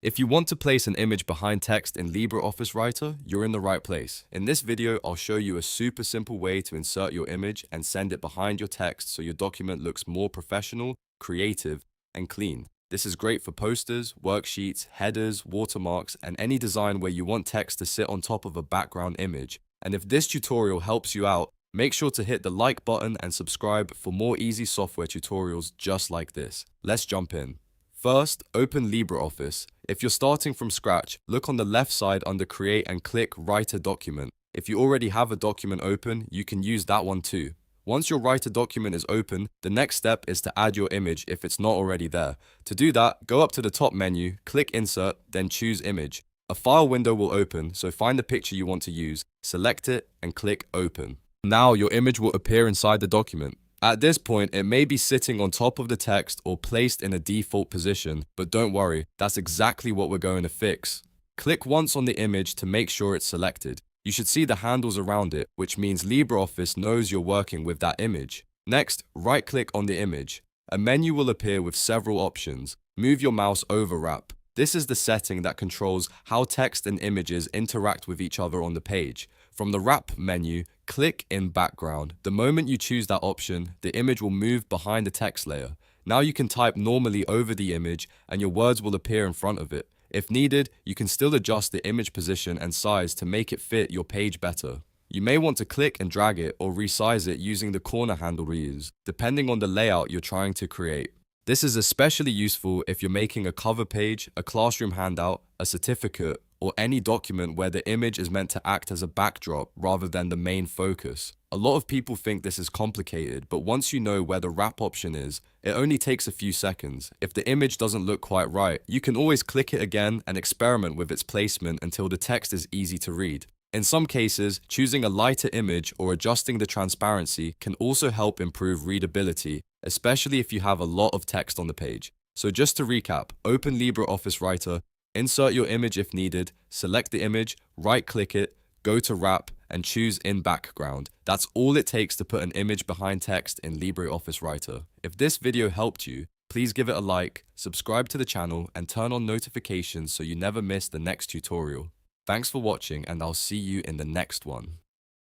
If you want to place an image behind text in LibreOffice Writer, you're in the right place. In this video, I'll show you a super simple way to insert your image and send it behind your text so your document looks more professional, creative, and clean. This is great for posters, worksheets, headers, watermarks, and any design where you want text to sit on top of a background image. And if this tutorial helps you out, make sure to hit the like button and subscribe for more easy software tutorials just like this. Let's jump in. First, open LibreOffice. If you're starting from scratch, look on the left side under Create and click Write a Document. If you already have a document open, you can use that one too. Once your Write a Document is open, the next step is to add your image if it's not already there. To do that, go up to the top menu, click Insert, then choose Image. A file window will open, so find the picture you want to use, select it, and click Open. Now your image will appear inside the document. At this point, it may be sitting on top of the text or placed in a default position, but don't worry, that's exactly what we're going to fix. Click once on the image to make sure it's selected. You should see the handles around it, which means LibreOffice knows you're working with that image. Next, right-click on the image. A menu will appear with several options. Move your mouse over wrap. This is the setting that controls how text and images interact with each other on the page. From the Wrap menu, click in Background. The moment you choose that option, the image will move behind the text layer. Now you can type normally over the image and your words will appear in front of it. If needed, you can still adjust the image position and size to make it fit your page better. You may want to click and drag it or resize it using the corner handle we use, depending on the layout you're trying to create. This is especially useful if you're making a cover page, a classroom handout, a certificate, or any document where the image is meant to act as a backdrop rather than the main focus. A lot of people think this is complicated, but once you know where the wrap option is, it only takes a few seconds. If the image doesn't look quite right, you can always click it again and experiment with its placement until the text is easy to read. In some cases, choosing a lighter image or adjusting the transparency can also help improve readability, especially if you have a lot of text on the page. So just to recap, open LibreOffice Writer, insert your image if needed, select the image, right-click it, go to Wrap, and choose In Background. That's all it takes to put an image behind text in LibreOffice Writer. If this video helped you, please give it a like, subscribe to the channel, and turn on notifications so you never miss the next tutorial. Thanks for watching, and I'll see you in the next one.